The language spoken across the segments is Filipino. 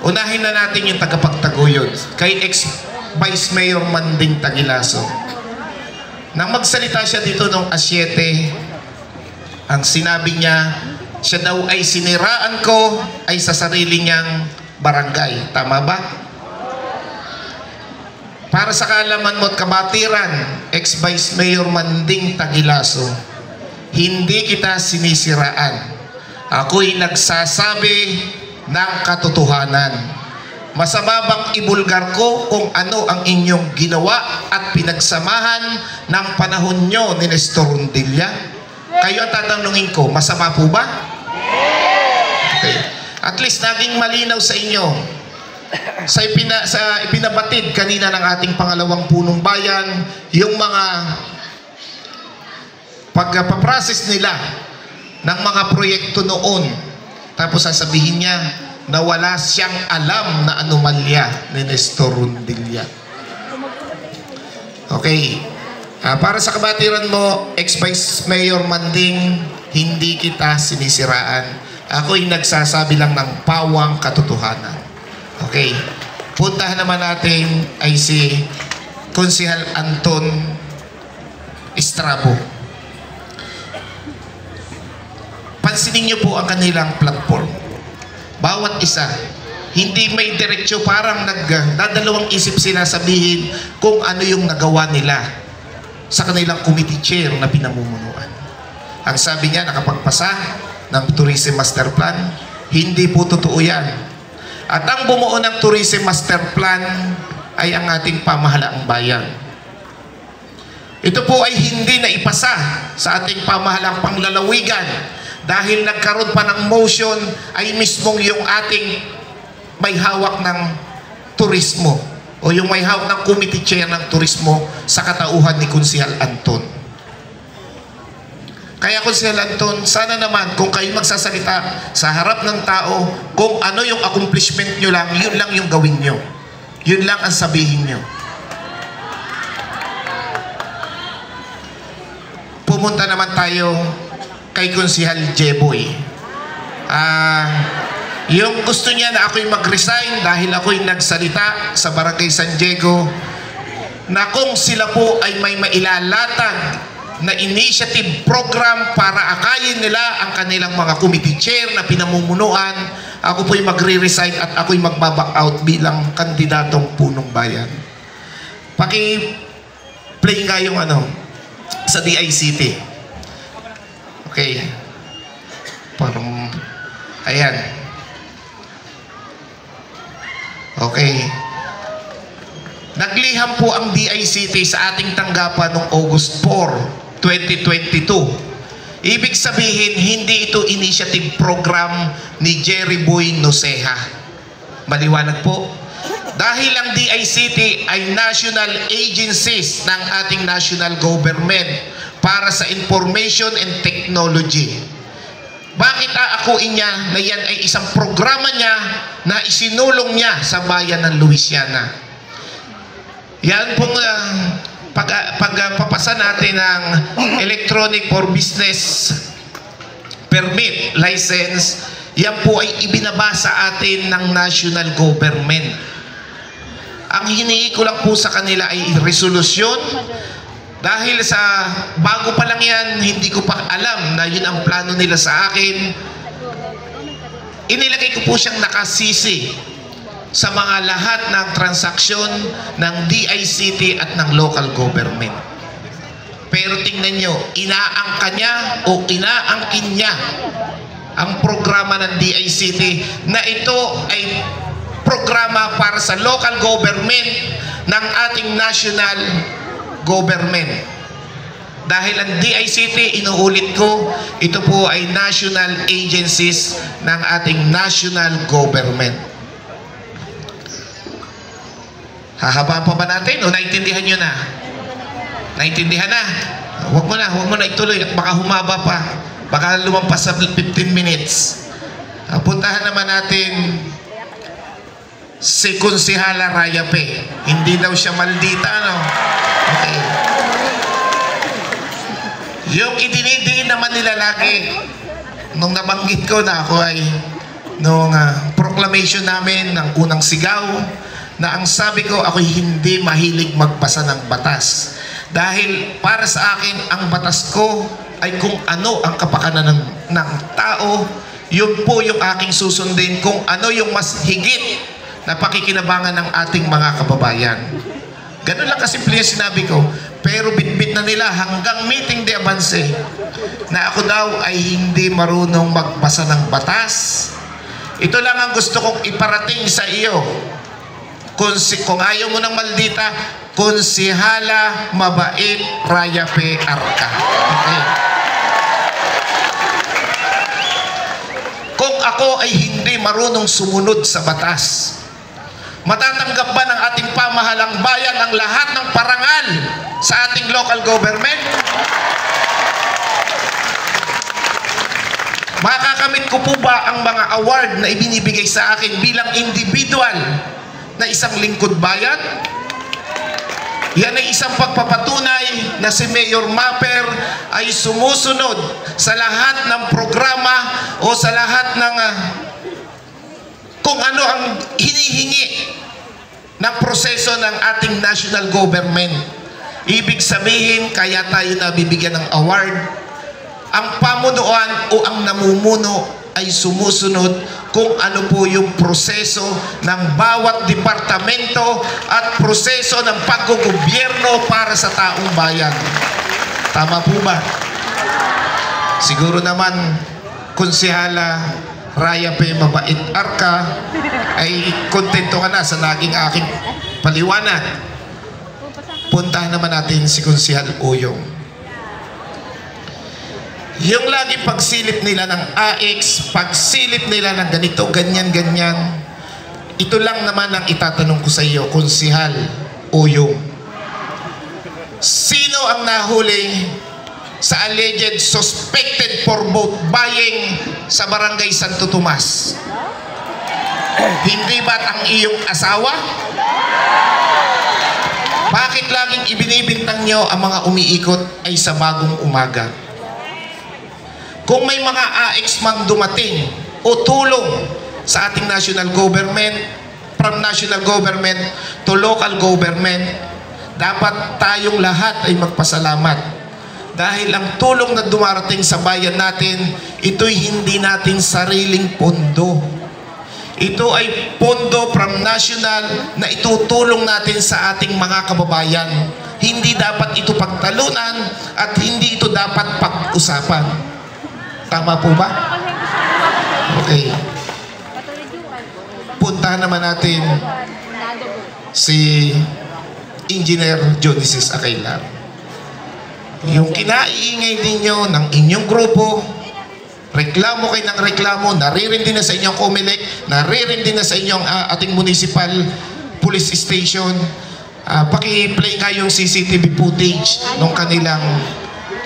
Unahin na natin yung tagapagtaguyod kay ex-Vice Mayor Manding Tagilaso. Nang magsalita siya dito noong A7, ang sinabi niya, siya daw ay siniraan ko ay sa sarili niyang barangay. Tama ba? Para sa kaalaman mo at kabatiran, ex-Vice Mayor Manding Tagilaso, hindi kita sinisiraan. Ako'y nagsasabi ng katotohanan. Masama bang ibulgar ko kung ano ang inyong ginawa at pinagsamahan ng panahon nyo ni Nestor Rondilla? Kayo ang tatanungin ko, masama po ba? Okay. At least naging malinaw sa inyo sa ipinabatid kanina ng ating pangalawang punong bayan yung mga pagpaprocess nila ng mga proyekto noon. Tapos sasabihin niya na wala siyang alam na anomalya ni Nestor Rondilla. Okay. Para sa kabatiran mo, ex-Vice Mayor Manding, hindi kita sinisiraan. Ako'y nagsasabi lang ng pawang katotohanan. Okay. Puntahan naman natin ay si Konsehal Anton Estrabo. Pansinin niyo po ang kanilang platform. Bawat isa, hindi may diretsyo, parang nagdadalawang isip sila sabihin kung ano yung nagawa nila sa kanilang committee chair na pinamumunuan. Ang sabi niya, nakapagpasa ng Tourism Master Plan, hindi po totoo yan. At ang bumuo ng Tourism Master Plan ay ang ating pamahalaang bayan. Ito po ay hindi na ipasa sa ating pamahalaang panglalawigan dahil nagkaroon pa ng motion ay mismong yung ating may hawak ng turismo o yung may hawak ng committee chair ng turismo sa katauhan ni Konsehal Anton. Kaya Konsehal Anton, sana naman kung kayo magsasalita sa harap ng tao, kung ano yung accomplishment nyo lang, yun lang yung gawin nyo. Yun lang ang sabihin nyo. Pumunta naman tayo kay Konsehal Jeboy. Yung gusto niya na ako'y mag-resign dahil ako'y nagsalita sa Barangay San Diego na kung sila po ay may mailalatag na initiative program para akayin nila ang kanilang mga committee chair na pinamumunuan, ako po'y magre-resign at ako'y magbaback out bilang kandidatong punong bayan. Paki-play nga yung sa DICT. Okay. Parang, ayan. Okay. Nagliham po ang DICT sa ating tanggapan noong August 4, 2022. Ibig sabihin, hindi ito initiative program ni Jerry Boy Noceja. Maliwanag po. Dahil ang DICT ay national agencies ng ating national government para sa information and technology. Bakit aakuin niya na yan ay isang programa niya na isinulong niya sa bayan ng Louisiana? Yan pong pagpapasa natin ng electronic for business permit license, yan po ay ibinaba sa atin ng national government. Ang hinihingi ko lang po sa kanila ay resolusyon. Dahil sa bago pa lang yan, hindi ko pa alam na yun ang plano nila sa akin. Inilagay ko po siyang nakasisi sa mga lahat ng transaksyon ng DICT at ng local government. Pero tingnan nyo, inaangka niya o inaangkin niya ang programa ng DICT na ito ay programa para sa local government ng ating national government. Dahil ang DICT, inuulit ko, ito po ay national agencies ng ating national government. Hahabaan pa ba natin o naintindihan nyo na? Naintindihan na? Huwag mo na ituloy at baka humaba pa. Baka lumampas sa 15 minutes. Puntahan naman natin si Konsehala Rayape. Hindi daw siya maldita, no? Okay. Yung idinidiin naman nila lagi nung nabanggit ko na ako ay nung proclamation namin ng unang sigaw na ang sabi ko, ako'y hindi mahilig magbasa ng batas. Dahil para sa akin, ang batas ko ay kung ano ang kapakanan ng tao, yun po yung aking susundin, kung ano yung mas higit na pakikinabangan ng ating mga kababayan. Ganun lang kasimple yung sinabi ko. Pero bitbit na nila hanggang meeting de avance na ako daw ay hindi marunong magbasa ng batas. Ito lang ang gusto kong iparating sa iyo. Kung ayaw mo ng maldita, Konsihala Mabait Raya P. Arca. Okay. Kung ako ay hindi marunong sumunod sa batas, matatanggap ba ng ating pamahalang bayan ang lahat ng parangal sa ating local government? Makakamit ko po ba ang mga award na ibinibigay sa akin bilang individual na isang lingkod bayan? Yan ay isang pagpapatunay na si Mayor Maper ay sumusunod sa lahat ng programa o sa lahat ng kung ano ang hinihingi ng proseso ng ating national government. Ibig sabihin, kaya tayo nabibigyan ng award, ang pamunuan o ang namumuno ay sumusunod kung ano po yung proseso ng bawat departamento at proseso ng paggogobyerno para sa taong bayan. Tama po ba? Siguro naman, Konsihala Raya P. Mabait Arca, ay kontento ka na sa naging aking paliwanag. Puntahan naman natin si Konsihal Oyong. Yung lagi pagsilip nila ng AX, pagsilip nila ng ganito, ganyan, ganyan, ito lang naman ang itatanong ko sa iyo, Konsihal Oyong. Sino ang nahuli sa alleged suspected for vote buying sa Barangay Santo Tomas? Hindi ba't ang iyong asawa? Bakit laging ibinibintang nyo ang mga umiikot ay sa Bagong Umaga? Kung may mga AX mang dumating o tulong sa ating national government, from national government to local government, dapat tayong lahat ay magpasalamat. Dahil ang tulong na dumarating sa bayan natin, ito'y hindi natin sariling pondo. Ito ay pondo from national na itutulong natin sa ating mga kababayan. Hindi dapat ito pagtalunan at hindi ito dapat pag-usapan. Tama po ba? Okay. Puntahan naman natin si Engineer Jonices Acailar. Yung kinaiingay ninyo ng inyong grupo, reklamo kayo ng reklamo, naririndi na sa inyong COMELEC, naririndi na sa inyong ating municipal police station. Paki-play nga yung CCTV footage ng kanilang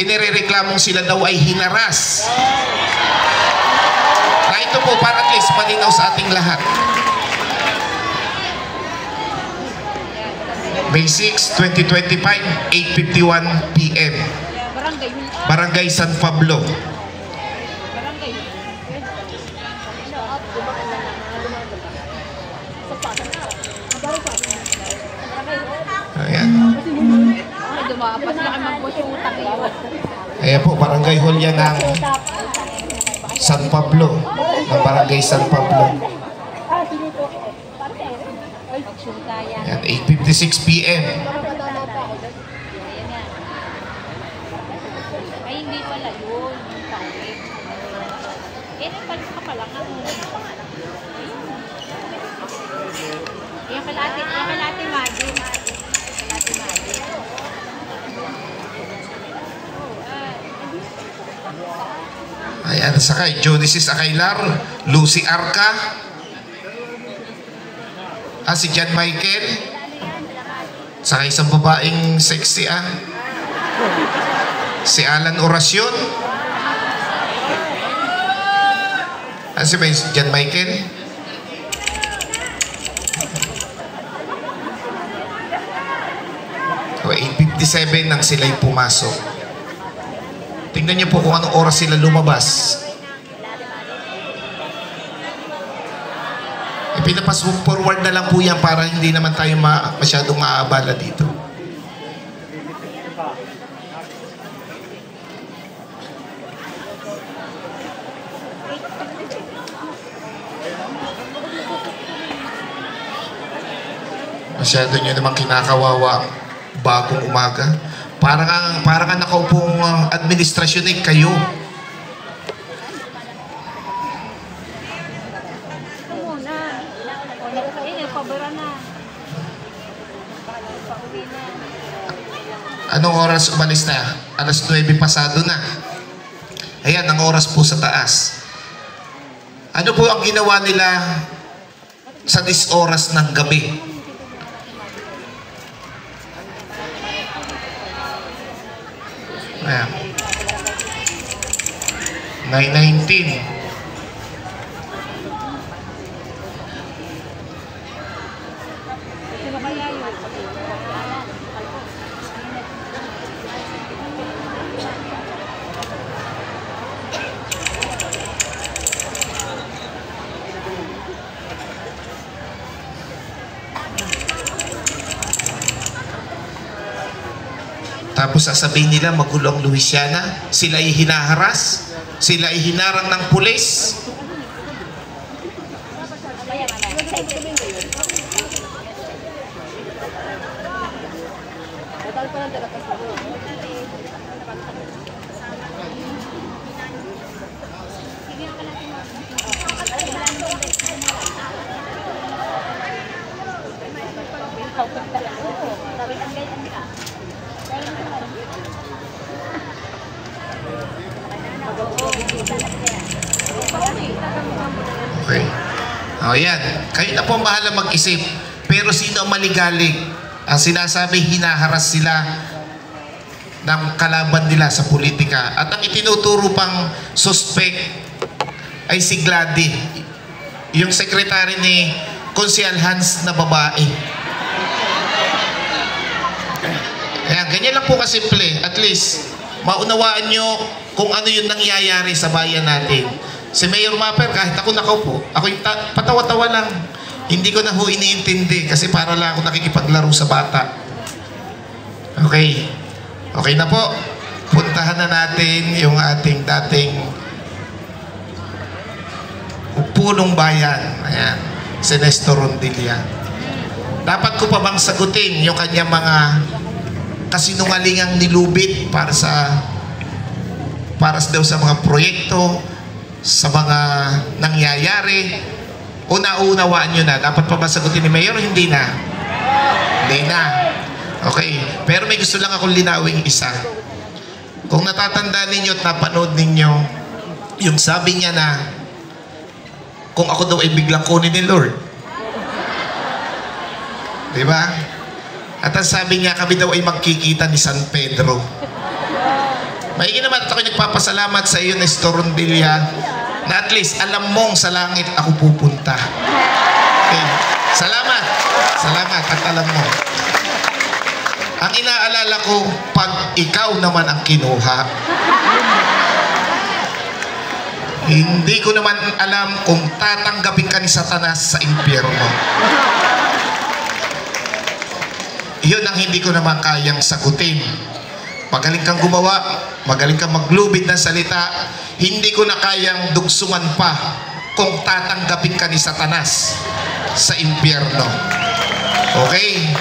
inirereklamong sila daw ay hinaras. Na ito po para at least malinaw sa ating lahat. May 6, 2025, 8:51 PM. Barangay San Pablo. Ayan. Ayan po, Barangay Hall yan ng San Pablo. Ng Barangay San Pablo. Ayan, 8:56 PM. Ay, hindi pala yun. Eh, nagpalis ka pala nga. Yung kalate Madi. Kalate Madi. Ayan, sakay. Jonices Acailar, Lucy Arca, si John Michael, sakay isang babaeng sexy si Alan Oracion, si John Michael. O 8:57 nang sila'y pumasok. Tingnan niyo po kung anong oras sila lumabas. Pinapas-forward na lang po yan para hindi naman tayo masyadong maaabala dito. Masyado nyo naman kinakawawa bagong umaga. Parang ang nakaupong administrasyon ay kayo. Ito muna. O, nagkain, pabara na. Pauwi na. Anong oras umalis na? Alas 9 pasado na. Ayan, ang oras po sa taas. Ano po ang ginawa nila sa 10 oras ng gabi? Ayan. 9:19. Sino kaya yun? Tapos sasabihin nila magulo ang Louisiana, sila ay hinaharas, sila ay hinarang ng pulis. Okay. O yan. Kayo na po ang bahala mag-isip. Pero sino ang maligalig? Ang sinasabi, hinaharas sila ng kalaban nila sa politika. At ang itinuturo pang suspect ay si Glady. Yung sekretary ni Konsyal Hans na babae. Ayan, ganyan lang po kasimple. At least, maunawaan nyo kung ano yung nangyayari sa bayan natin. Si Mayor Mapper, kahit ako nakaupo, ako yung patawa-tawa lang. Hindi ko na ho iniintindi kasi para lang ako nakikipaglaro sa bata. Okay. Okay na po. Puntahan na natin yung ating dating punong bayan. Ayan. Si Nestor Rondilla. Dapat ko pa bang sagutin yung kanyang mga kasinungalingang nilubit para daw sa mga proyekto, sa mga nangyayari? Una-unawaan nyo na. Dapat pa ba sagutin ni Mayor? Hindi na. Hindi na. Okay. Pero may gusto lang akong linawing isa. Kung natatandaan ninyo at napanood ninyo, yung sabi niya na kung ako daw ay biglang kunin ni Lord. Diba? At ang sabi niya, kami daw ay magkikita ni San Pedro. Maigi naman at ako'y nagpapasalamat sa iyo, Nestor Rondilla, na at least alam mong sa langit ako pupunta. Okay. Salamat. Salamat at alam mo. Ang inaalala ko, pag ikaw naman ang kinuha, hindi ko naman alam kung tatanggapin ka ni Satanas sa impyerno. Yun ang hindi ko naman kayang sagutin. Magaling kang gumawa, magaling kang maglubid ng salita, hindi ko na kayang dugsungan pa kung tatanggapin ka ni Satanas sa impyerno. Okay?